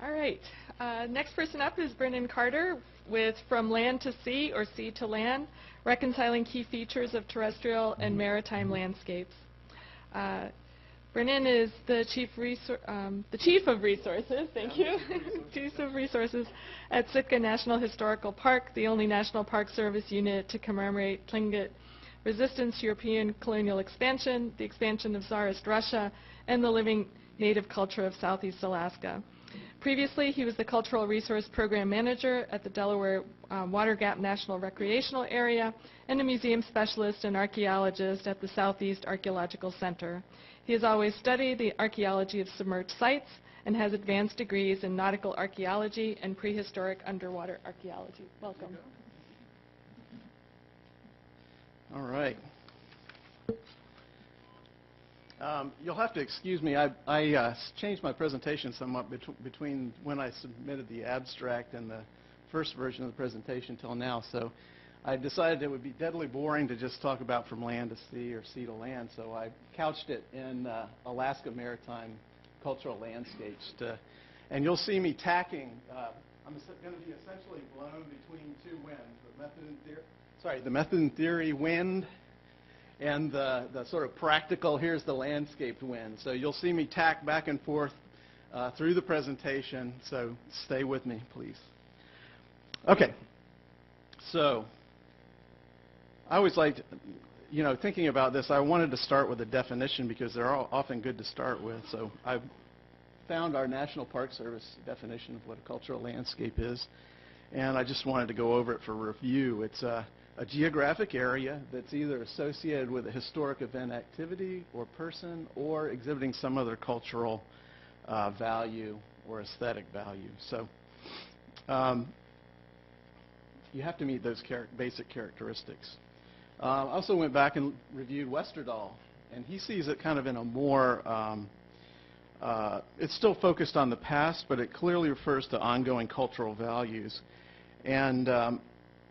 All right. Next person up is Brinnen Carter with From Land to Sea or Sea to Land, Reconciling Key Features of Terrestrial and Maritime Landscapes. Brinnen is the Chief of Resources, thank you, Chief of Resources at Sitka National Historical Park, the only National Park Service unit to commemorate Tlingit resistance to European colonial expansion, the expansion of Tsarist Russia, and the living native culture of Southeast Alaska. Previously, he was the Cultural Resource Program Manager at the Delaware Water Gap National Recreational Area and a museum specialist and archaeologist at the Southeast Archaeological Center. He has always studied the archaeology of submerged sites and has advanced degrees in nautical archaeology and prehistoric underwater archaeology. Welcome. All right. You'll have to excuse me. I changed my presentation somewhat between when I submitted the abstract and the first version of the presentation till now. So I decided it would be deadly boring to just talk about from land to sea or sea to land. So I couched it in Alaska maritime cultural landscapes. And you'll see me tacking. I'm going to be essentially blown between two winds: the method and theory wind, and the sort of practical, here's the landscaped wind. So you'll see me tack back and forth through the presentation, so stay with me, please. Okay, so I always liked, thinking about this, I wanted to start with a definition because they're all often good to start with. So I found our National Park Service definition of what a cultural landscape is, and I just wanted to go over it for review. It's a geographic area that's either associated with a historic event, activity, or person, or exhibiting some other cultural value or aesthetic value. So you have to meet those basic characteristics. I also went back and reviewed Westerdahl, and he sees it kind of in a more, it's still focused on the past, but it clearly refers to ongoing cultural values. And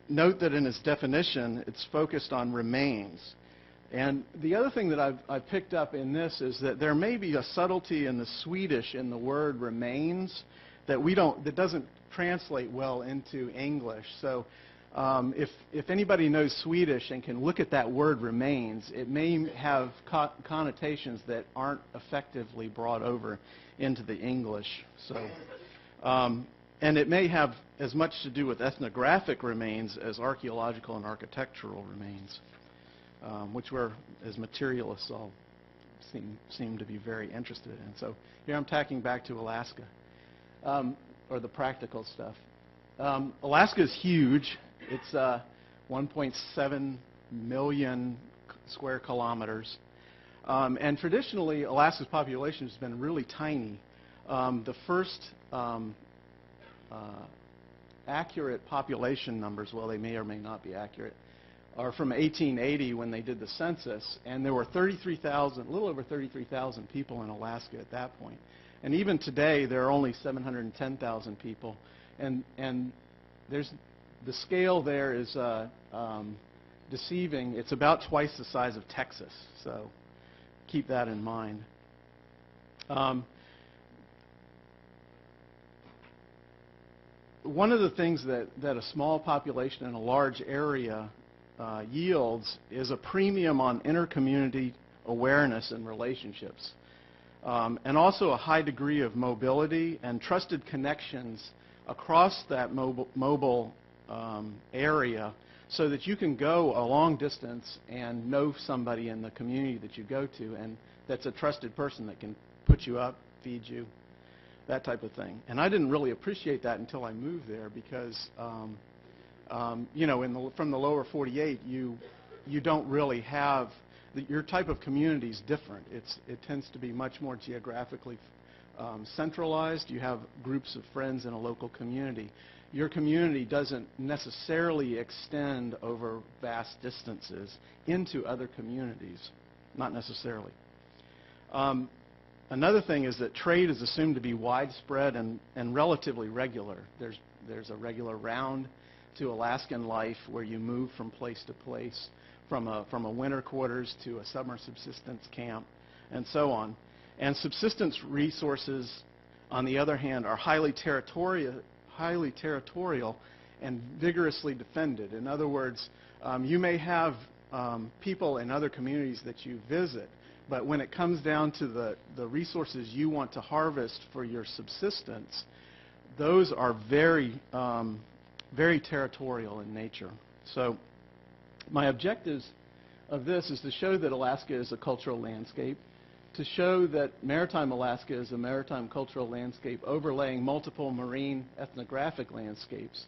note that in his definition, it's focused on remains. And the other thing that I've picked up in this is that there may be a subtlety in the Swedish in the word remains that doesn't translate well into English. So if anybody knows Swedish and can look at that word remains, it may have connotations that aren't effectively brought over into the English. So, and it may have as much to do with ethnographic remains as archaeological and architectural remains, which we're, as materialists, all seem to be very interested in. So here I'm tacking back to Alaska, or the practical stuff. Alaska is huge. It's 1.7 million square kilometers. And traditionally, Alaska's population has been really tiny. The first accurate population numbers, well, they may or may not be accurate, are from 1880 when they did the census, and there were 33,000, a little over 33,000 people in Alaska at that point. And even today, there are only 710,000 people, and the scale there is deceiving. It's about twice the size of Texas, so keep that in mind. One of the things that a small population in a large area yields is a premium on inter-community awareness and relationships, and also a high degree of mobility and trusted connections across that mobile area, so that you can go a long distance and know somebody in the community that you go to, and that's a trusted person that can put you up, feed you, that type of thing. And I didn't really appreciate that until I moved there, because from the lower 48, you don't really have your type of community is different. It tends to be much more geographically centralized. You have groups of friends in a local community. Your community doesn't necessarily extend over vast distances into other communities, not necessarily. Another thing is that trade is assumed to be widespread and relatively regular. There's a regular round to Alaskan life where you move from place to place, from a winter quarters to a summer subsistence camp, and so on. And subsistence resources on the other hand, are highly territorial and vigorously defended. In other words, you may have people in other communities that you visit, but when it comes down to the resources you want to harvest for your subsistence, those are very, very territorial in nature. So my objectives of this is to show that Alaska is a cultural landscape, to show that maritime Alaska is a maritime cultural landscape overlaying multiple marine ethnographic landscapes,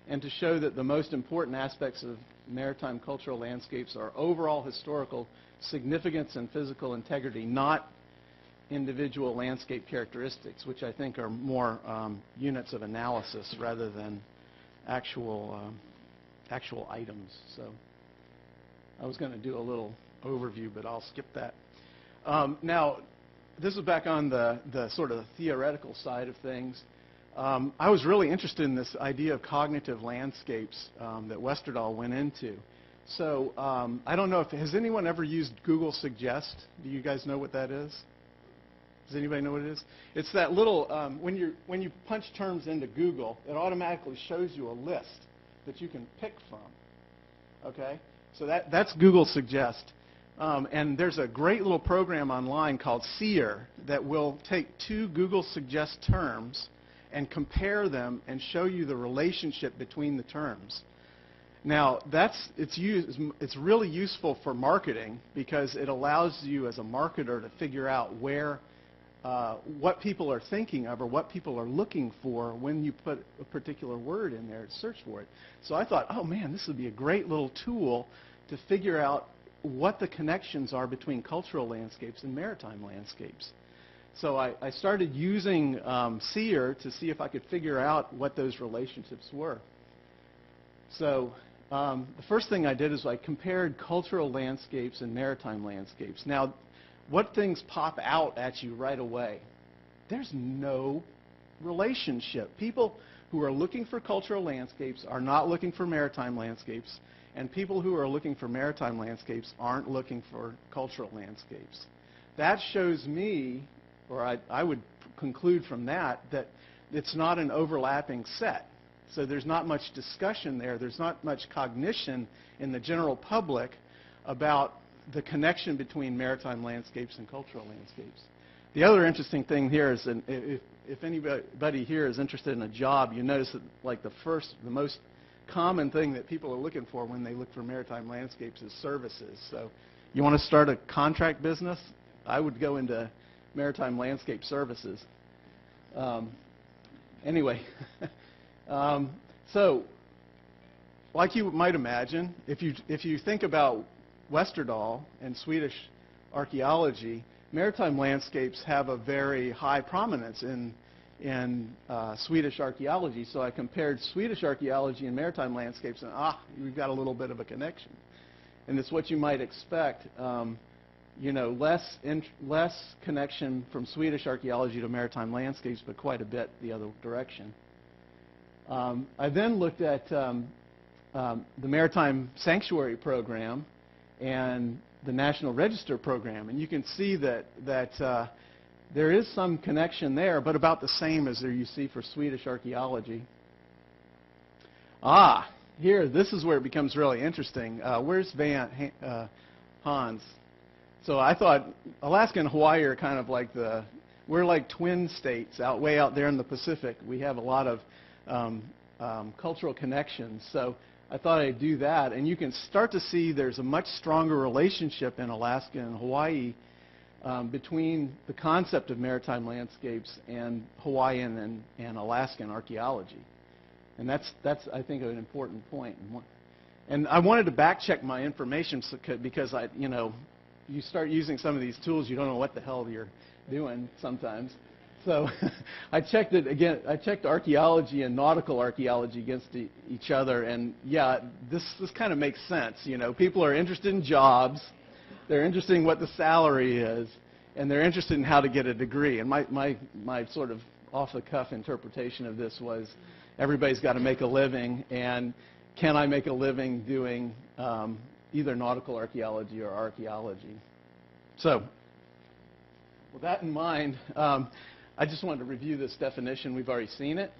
and to show that the most important aspects of maritime cultural landscapes are overall historical significance and physical integrity, not individual landscape characteristics, which I think are more units of analysis rather than actual items. So I was going to do a little overview, but I'll skip that. Now, this is back on the sort of theoretical side of things. I was really interested in this idea of cognitive landscapes that Westerdahl went into. So I don't know if, has anyone ever used Google Suggest? Do you guys know what that is? Does anybody know what it is? It's that little, when you punch terms into Google, it automatically shows you a list that you can pick from. Okay? So that's Google Suggest. And there's a great little program online called Seer that will take two Google Suggest terms and compare them and show you the relationship between the terms. Now, it's really useful for marketing because it allows you as a marketer to figure out what people are thinking of or what people are looking for when you put a particular word in there to search for it. So I thought, oh man, this would be a great little tool to figure out what the connections are between cultural landscapes and maritime landscapes. So I started using Seer to see if I could figure out what those relationships were. So the first thing I did is I compared cultural landscapes and maritime landscapes. Now, what things pop out at you right away? There's no relationship. People who are looking for cultural landscapes are not looking for maritime landscapes, and people who are looking for maritime landscapes aren't looking for cultural landscapes. That shows me, or I would conclude from that it's not an overlapping set. So there's not much discussion there. There's not much cognition in the general public about the connection between maritime landscapes and cultural landscapes. The other interesting thing here is, if anybody here is interested in a job, you notice that like the most common thing that people are looking for when they look for maritime landscapes is services. So you want to start a contract business? I would go into maritime landscape services. Anyway, so like you might imagine, if you think about Westerdahl and Swedish archaeology, maritime landscapes have a very high prominence in Swedish archaeology. So I compared Swedish archaeology and maritime landscapes, and we've got a little bit of a connection. And it's what you might expect. Less connection from Swedish archaeology to maritime landscapes, but quite a bit the other direction. I then looked at the Maritime Sanctuary Program and the National Register Program, and you can see that there is some connection there, but about the same as there you see for Swedish archaeology. Here, this is where it becomes really interesting. Where's Hans? So I thought Alaska and Hawaii are kind of like we're like twin states way out there in the Pacific. We have a lot of cultural connections. So I thought I'd do that. And you can start to see there's a much stronger relationship in Alaska and Hawaii between the concept of maritime landscapes and Hawaiian and Alaskan archaeology. And that's I think, an important point. And I wanted to back-check my information because you start using some of these tools, you don't know what the hell you're doing sometimes. So I checked it again. I checked archaeology and nautical archaeology against each other, and yeah, this kind of makes sense. People are interested in jobs, they're interested in what the salary is, and they're interested in how to get a degree. And my sort of off-the-cuff interpretation of this was everybody's got to make a living, and can I make a living doing either nautical archaeology or archaeology? So with that in mind, I just wanted to review this definition. We've already seen it.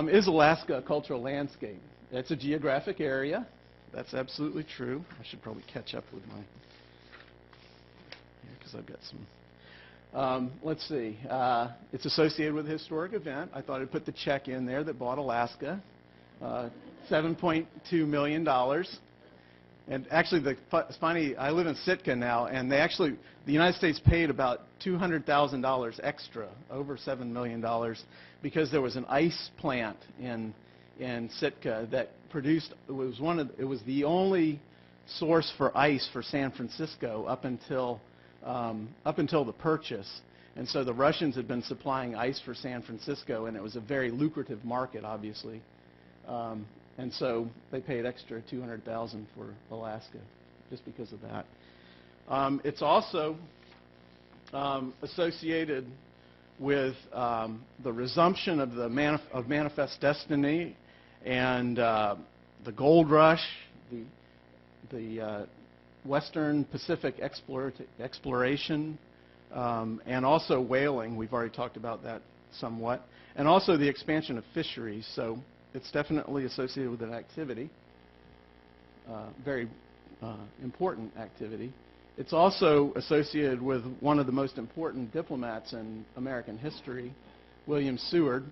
Is Alaska a cultural landscape? It's a geographic area. That's absolutely true. I should probably catch up with my, because I've got some. Let's see. It's associated with a historic event. I thought I'd put the check in there that bought Alaska, $7.2 million. And actually, it's funny, I live in Sitka now, and the United States paid about $200,000 extra, over $7 million, because there was an ice plant in Sitka that produced, it was the only source for ice for San Francisco up until the purchase. And so the Russians had been supplying ice for San Francisco, and it was a very lucrative market, obviously. And so they paid extra $200,000 for Alaska just because of that. It's also associated with the resumption of Manifest Destiny and the gold rush, the Western Pacific exploration, and also whaling. We've already talked about that somewhat. And also the expansion of fisheries. So it's definitely associated with an activity, very important activity. It's also associated with one of the most important diplomats in American history, William Seward.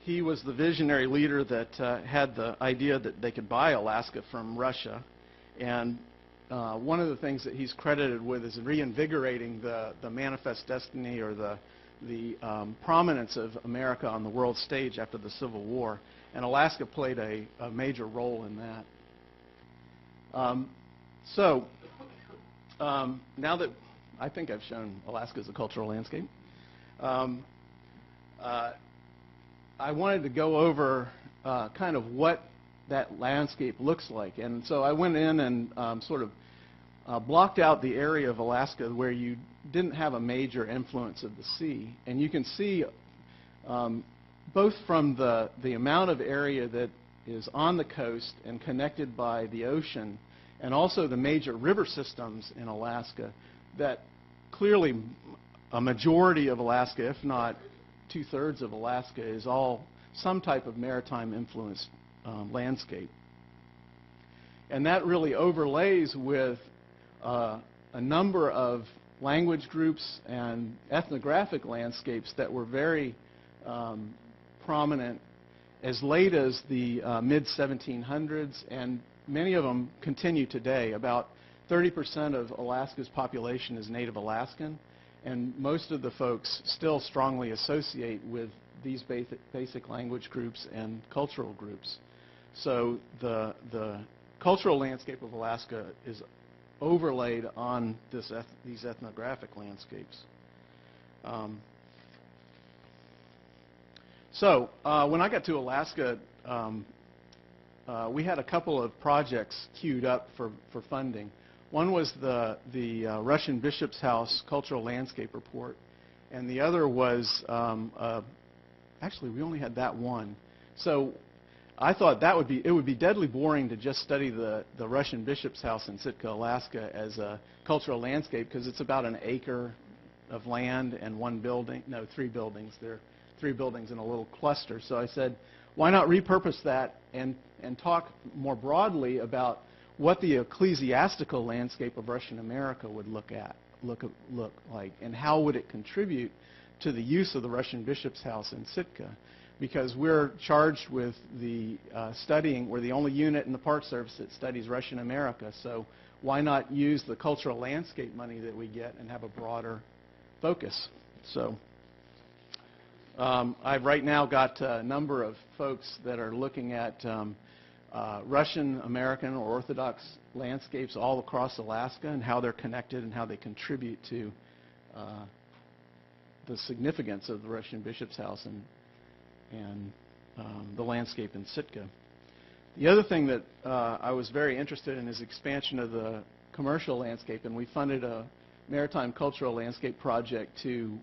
He was the visionary leader that had the idea that they could buy Alaska from Russia. And one of the things that he's credited with is reinvigorating the Manifest Destiny, or the prominence of America on the world stage after the Civil War. And Alaska played a major role in that. Now that I think I've shown Alaska as a cultural landscape, I wanted to go over kind of what that landscape looks like. And so I went in and sort of blocked out the area of Alaska where you didn't have a major influence of the sea. And you can see both from the amount of area that is on the coast and connected by the ocean, and also the major river systems in Alaska, that clearly a majority of Alaska, if not two-thirds of Alaska, is all some type of maritime influenced landscape. And that really overlays with a number of language groups and ethnographic landscapes that were very prominent as late as the mid-1700s, and many of them continue today. About 30% of Alaska's population is Native Alaskan, and most of the folks still strongly associate with these basic language groups and cultural groups. So the cultural landscape of Alaska is overlaid on these ethnographic landscapes. When I got to Alaska, we had a couple of projects queued up for funding. One was the Russian Bishop's House Cultural Landscape Report, and the other was, actually we only had that one. So I thought it would be deadly boring to just study the Russian Bishop's House in Sitka, Alaska as a cultural landscape, because it's about an acre of land and three buildings. There are 3 buildings in a little cluster. So I said, why not repurpose that and talk more broadly about what the ecclesiastical landscape of Russian America would look like, and how would it contribute to the use of the Russian Bishop's House in Sitka. Because we're charged with studying, we're the only unit in the Park Service that studies Russian America, so why not use the cultural landscape money that we get and have a broader focus? So I've right now got a number of folks that are looking at Russian American or Orthodox landscapes all across Alaska, and how they're connected and how they contribute to the significance of the Russian Bishop's House and the landscape in Sitka. The other thing that I was very interested in is expansion of the commercial landscape, and we funded a maritime cultural landscape project to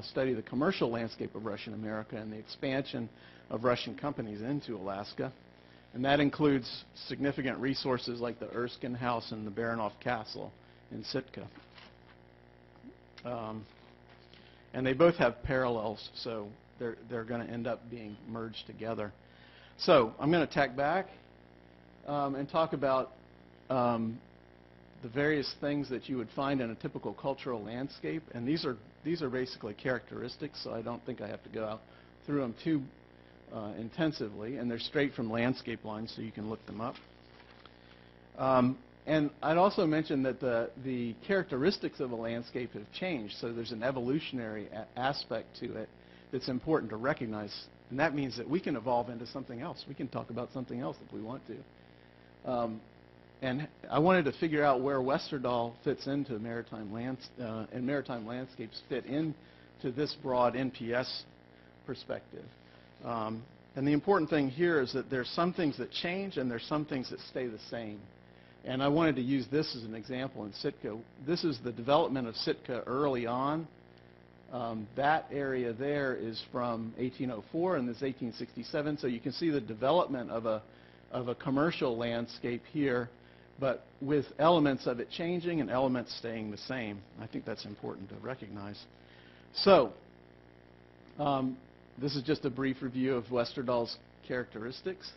study the commercial landscape of Russian America and the expansion of Russian companies into Alaska. And that includes significant resources like the Erskine House and the Baranof Castle in Sitka. And they both have parallels, so they're going to end up being merged together. So I'm going to tack back and talk about the various things that you would find in a typical cultural landscape. And these are basically characteristics, so I don't think I have to go out through them too intensively. And they're straight from landscape lines, so you can look them up. And I'd also mention that the characteristics of a landscape have changed, so there's an evolutionary aspect to it that's important to recognize. And that means that we can evolve into something else. We can talk about something else if we want to. And I wanted to figure out where Westerdahl fits into maritime and maritime landscapes fit into this broad NPS perspective. And the important thing here is that there's some things that change and there's some things that stay the same. And I wanted to use this as an example in Sitka. This is the development of Sitka early on. That area there is from 1804 and this is 1867. So you can see the development of a commercial landscape here, but with elements of it changing and elements staying the same. I think that's important to recognize. So this is just a brief review of Westerdahl's characteristics.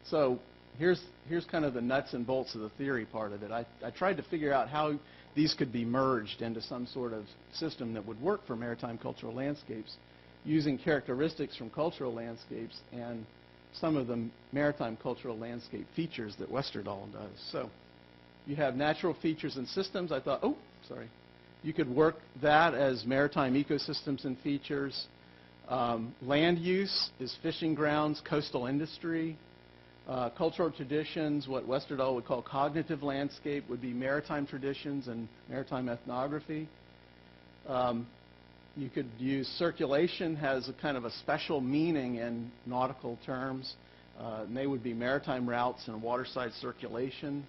So here's kind of the nuts and bolts of the theory part of it. I tried to figure out how these could be merged into some sort of system that would work for maritime cultural landscapes using characteristics from cultural landscapes and some of the maritime cultural landscape features that Westerdahl does. So you have natural features and systems. I thought, you could work that as maritime ecosystems and features. Land use is fishing grounds, coastal industry. Cultural traditions, what Westerdahl would call cognitive landscape, would be maritime traditions and maritime ethnography. You could use circulation, has a kind of a special meaning in nautical terms. And they would be maritime routes and waterside circulation.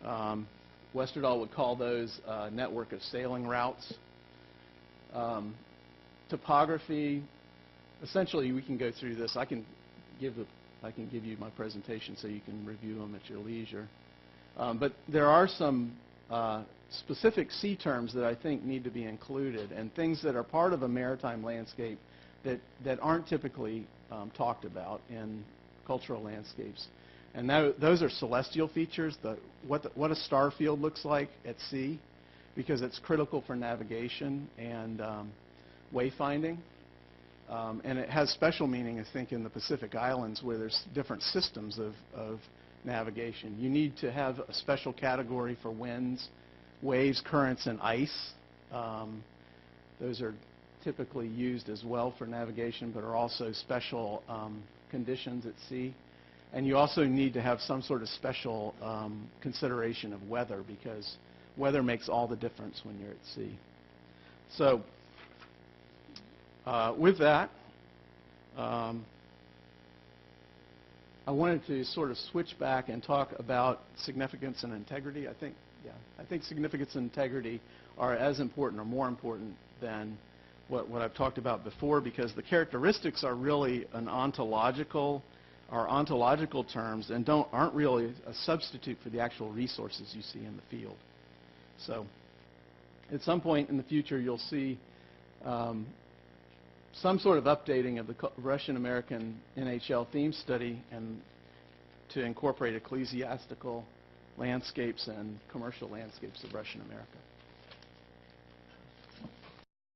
Westerdahl would call those network of sailing routes. Topography, essentially we can go through this. I can give you my presentation so you can review them at your leisure. But there are some specific sea terms that I think need to be included and things that are part of a maritime landscape that aren't typically talked about in cultural landscapes. And those are celestial features, what a star field looks like at sea, because it's critical for navigation and wayfinding. And it has special meaning, I think, in the Pacific Islands where there's different systems of navigation. You need to have a special category for winds, waves, currents, and ice. Those are typically used as well for navigation, but are also special conditions at sea. And you also need to have some sort of special consideration of weather, because weather makes all the difference when you're at sea. So with that, I wanted to sort of switch back and talk about significance and integrity. I think significance and integrity are as important or more important than what I've talked about before, because the characteristics are really ontological terms and aren't really a substitute for the actual resources you see in the field. So at some point in the future, you'll see some sort of updating of the Russian-American NHL theme study and to incorporate ecclesiastical landscapes and commercial landscapes of Russian America.